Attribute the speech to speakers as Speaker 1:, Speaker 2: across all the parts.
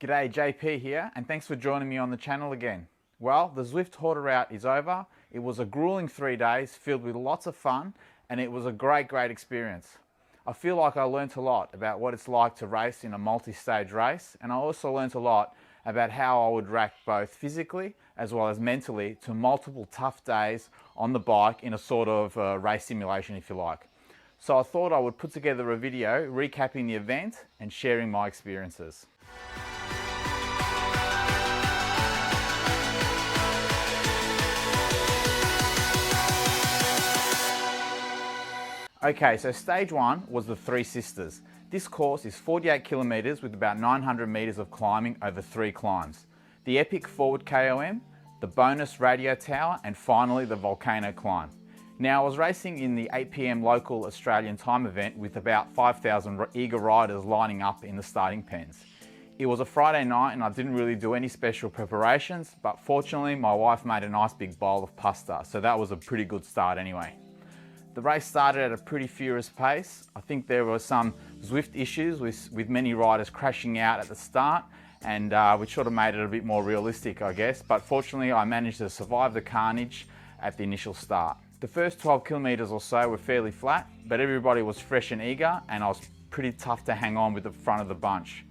Speaker 1: G'day, JP here, and thanks for joining me on the channel again. Well, the Zwift Haute Route is over. It was a grueling 3 days filled with lots of fun, and it was a great experience. I feel like I learnt a lot about what it's like to race in a multi-stage race, and I also learnt a lot about how I would react both physically as well as mentally to multiple tough days on the bike in a sort of race simulation, if you like. So I thought I would put together a video recapping the event and sharing my experiences. Okay, so stage 1 was the Three Sisters. This course is 48 kilometres with about 900 metres of climbing over 3 climbs. The epic forward KOM, the bonus radio tower, and finally the volcano climb. Now I was racing in the 8 PM local Australian time event with about 5,000 eager riders lining up in the starting pens. It was a Friday night and I didn't really do any special preparations, but fortunately my wife made a nice big bowl of pasta, so that was a pretty good start anyway. The race started at a pretty furious pace. I think there were some Zwift issues with many riders crashing out at the start, and which sort of made it a bit more realistic, I guess. But fortunately, I managed to survive the carnage at the initial start. The first 12 kilometres or so were fairly flat, but everybody was fresh and eager, and I was pretty tough to hang on with the front of the bunch.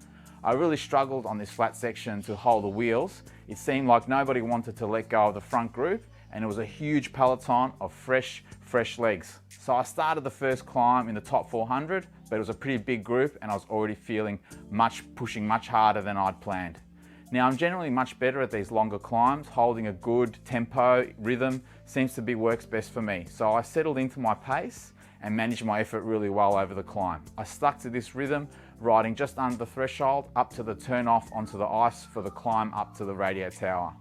Speaker 1: I really struggled on this flat section to hold the wheels. It seemed like nobody wanted to let go of the front group, and it was a huge peloton of fresh legs. So I started the first climb in the top 400, but it was a pretty big group and I was already feeling pushing much harder than I'd planned. Now I'm generally much better at these longer climbs. Holding a good tempo, rhythm seems to be works best for me. So I settled into my pace and managed my effort really well over the climb. I stuck to this rhythm, riding just under the threshold up to the turn off onto the ice for the climb up to the radio tower.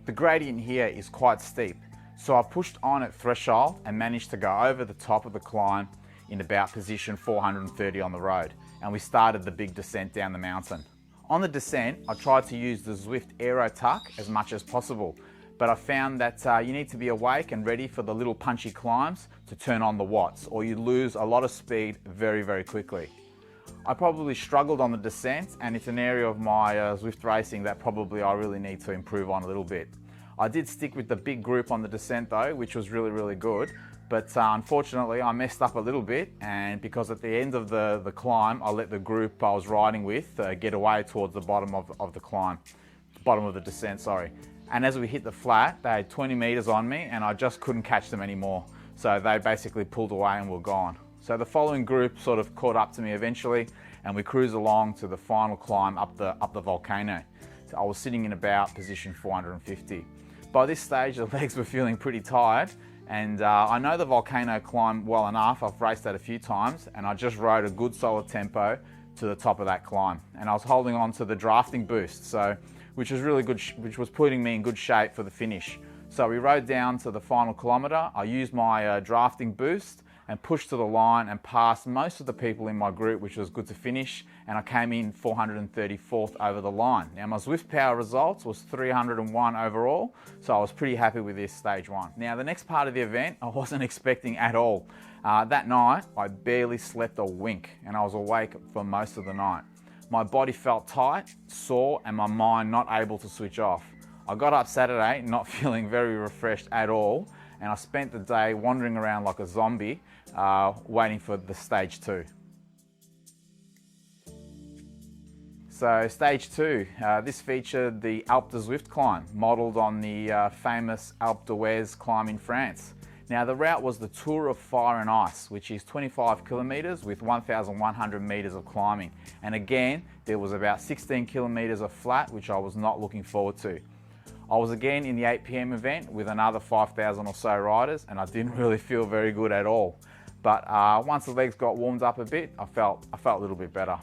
Speaker 1: The gradient here is quite steep, so I pushed on at threshold and managed to go over the top of the climb in about position 430 on the road, and we started the big descent down the mountain. On the descent, I tried to use the Zwift Aero Tuck as much as possible, but I found that you need to be awake and ready for the little punchy climbs to turn on the watts, or you lose a lot of speed very quickly. I probably struggled on the descent, and it's an area of my Zwift racing that probably I really need to improve on a little bit. I did stick with the big group on the descent though, which was really good, but unfortunately I messed up a little bit, and because at the end of the climb I let the group I was riding with get away towards the bottom of the climb, bottom of the descent, sorry. And as we hit the flat, they had 20 metres on me and I just couldn't catch them anymore. So they basically pulled away and were gone. So the following group sort of caught up to me eventually, and we cruised along to the final climb up the volcano. So I was sitting in about position 450. By this stage, the legs were feeling pretty tired, and I know the volcano climb well enough. I've raced that a few times, and I just rode a good solid tempo to the top of that climb. And I was holding on to the drafting boost, which was really good, which was putting me in good shape for the finish. So we rode down to the final kilometre. I used my drafting boost and pushed to the line and passed most of the people in my group, which was good to finish, and I came in 434th over the line. Now my Zwift Power results was 301 overall, so I was pretty happy with this stage 1. Now the next part of the event I wasn't expecting at all. That night I barely slept a wink, and I was awake for most of the night. My body felt tight, sore, and my mind not able to switch off. I got up Saturday not feeling very refreshed at all, and I spent the day wandering around like a zombie, waiting for the stage 2. So stage 2, this featured the Alto Swift climb, modelled on the famous Alpe d'Huez climb in France. Now the route was the Tour of Fire and Ice, which is 25 kilometres with 1,100 metres of climbing. And again, there was about 16 kilometres of flat, which I was not looking forward to. I was again in the 8 PM event with another 5,000 or so riders, and I didn't really feel very good at all. But once the legs got warmed up a bit, I felt a little bit better.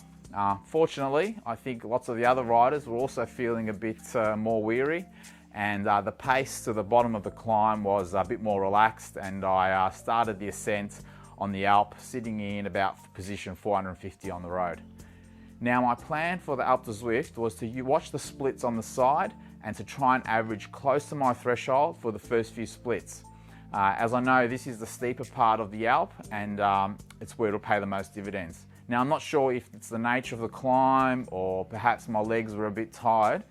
Speaker 1: Fortunately, I think lots of the other riders were also feeling a bit more weary, and the pace to the bottom of the climb was a bit more relaxed, and I started the ascent on the Alp sitting in about position 450 on the road. Now my plan for the Alto Swift was to watch the splits on the side and to try and average close to my threshold for the first few splits. As I know, this is the steeper part of the Alp, and it's where it'll pay the most dividends. Now, I'm not sure if it's the nature of the climb or perhaps my legs were a bit tired,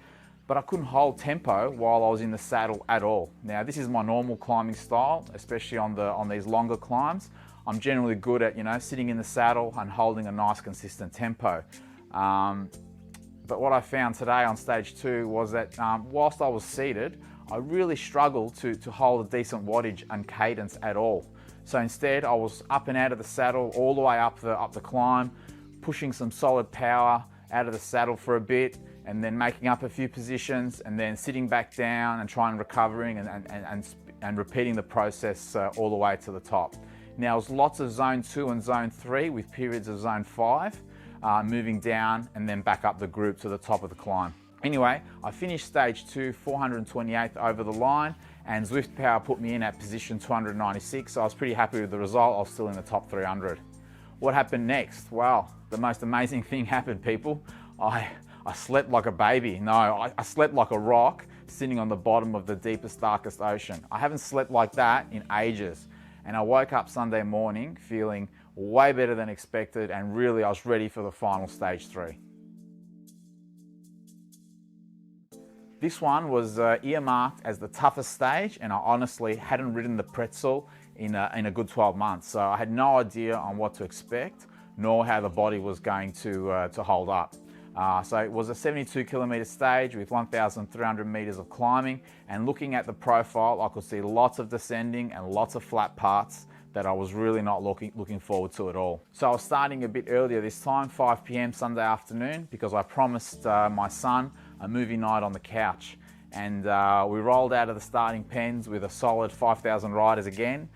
Speaker 1: but I couldn't hold tempo while I was in the saddle at all. Now, this is my normal climbing style, especially on these longer climbs. I'm generally good at, sitting in the saddle and holding a nice consistent tempo. But what I found today on stage 2 was that whilst I was seated, I really struggled to hold a decent wattage and cadence at all. So instead, I was up and out of the saddle all the way up the climb, pushing some solid power out of the saddle for a bit, and then making up a few positions, and then sitting back down and trying recovering and repeating the process all the way to the top. Now, there's lots of zone 2 and zone 3 with periods of zone 5, moving down and then back up the group to the top of the climb. Anyway, I finished stage 2, 428th over the line, and Zwift Power put me in at position 296, so I was pretty happy with the result. I was still in the top 300. What happened next? Well, the most amazing thing happened, people. I slept like a baby. No, I slept like a rock sitting on the bottom of the deepest, darkest ocean. I haven't slept like that in ages. And I woke up Sunday morning feeling way better than expected, and really I was ready for the final stage 3. This one was earmarked as the toughest stage, and I honestly hadn't ridden the Pretzel in a good 12 months. So I had no idea on what to expect, nor how the body was going to hold up. So it was a 72 kilometre stage with 1,300 metres of climbing, and looking at the profile, I could see lots of descending and lots of flat parts that I was really not looking forward to at all. So I was starting a bit earlier this time, 5 p.m. Sunday afternoon, because I promised my son a movie night on the couch. And we rolled out of the starting pens with a solid 5,000 riders again.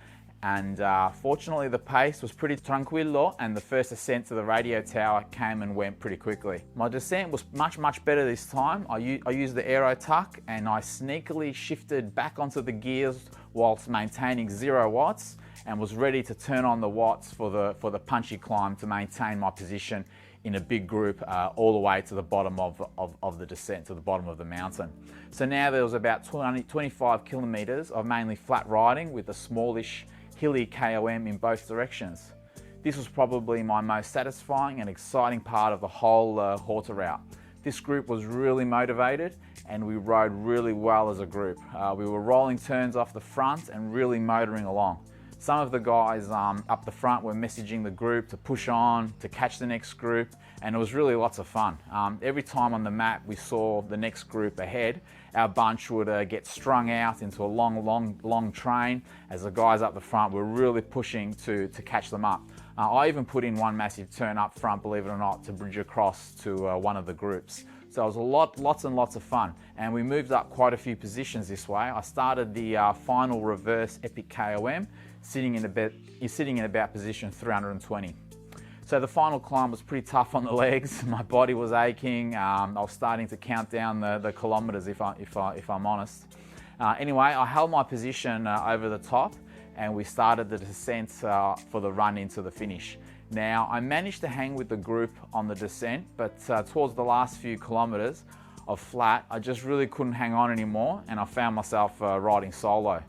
Speaker 1: And fortunately the pace was pretty tranquillo, and the first ascent to the radio tower came and went pretty quickly. My descent was much better this time. I used the aero tuck, and I sneakily shifted back onto the gears whilst maintaining 0 watts, and was ready to turn on the watts for the punchy climb to maintain my position in a big group all the way to the bottom of the descent, to the bottom of the mountain. So now there was about 25 kilometres of mainly flat riding with a smallish hilly KOM in both directions. This was probably my most satisfying and exciting part of the whole Haute Route. This group was really motivated, and we rode really well as a group. We were rolling turns off the front and really motoring along. Some of the guys up the front were messaging the group to push on, to catch the next group, and it was really lots of fun. Every time on the map we saw the next group ahead, our bunch would get strung out into a long train as the guys up the front were really pushing to catch them up. I even put in one massive turn up front, believe it or not, to bridge across to one of the groups. So it was lots and lots of fun, and we moved up quite a few positions this way. I started the final reverse epic KOM sitting in about position 320. So the final climb was pretty tough on the legs. My body was aching. I was starting to count down the kilometres if I'm honest. Anyway, I held my position over the top, and we started the descent for the run into the finish. Now, I managed to hang with the group on the descent, but towards the last few kilometres of flat, I just really couldn't hang on anymore, and I found myself riding solo.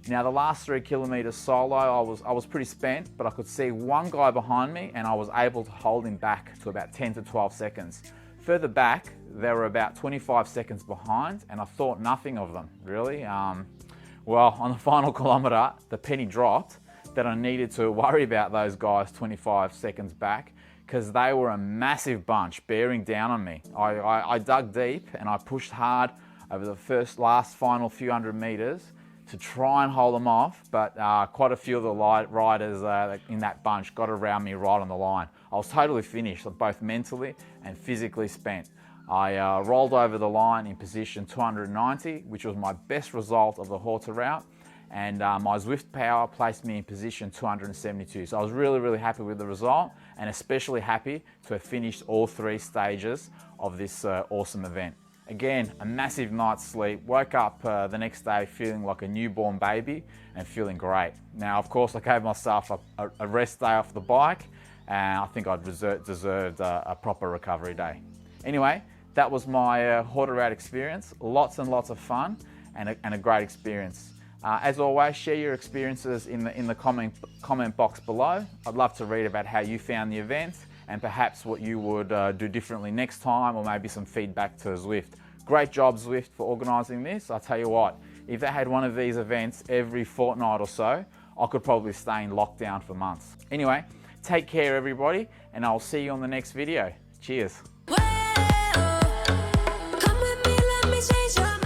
Speaker 1: Now, the last 3 kilometres solo, I was pretty spent, but I could see one guy behind me, and I was able to hold him back to about 10 to 12 seconds. Further back, they were about 25 seconds behind, and I thought nothing of them, really. Well, on the final kilometre, the penny dropped that I needed to worry about those guys 25 seconds back, because they were a massive bunch bearing down on me. I dug deep and I pushed hard over the last final few hundred metres to try and hold them off, but quite a few of the riders in that bunch got around me right on the line. I was totally finished, both mentally and physically spent. I rolled over the line in position 290, which was my best result of the Haute Route, and my Zwift Power placed me in position 272. So I was really happy with the result, and especially happy to have finished all 3 stages of this awesome event. Again, a massive night's sleep. Woke up the next day feeling like a newborn baby and feeling great. Now, of course, I gave myself a rest day off the bike, and I think I'd deserved a proper recovery day. Anyway, that was my Haute Route experience. Lots and lots of fun, and a great experience. As always, share your experiences in the comment box below. I'd love to read about how you found the event and perhaps what you would do differently next time, or maybe some feedback to Zwift. Great job, Zwift, for organising this. I'll tell you what, if they had one of these events every fortnight or so, I could probably stay in lockdown for months. Anyway, take care everybody, and I'll see you on the next video. Cheers.
Speaker 2: Come with me, let me change your mind.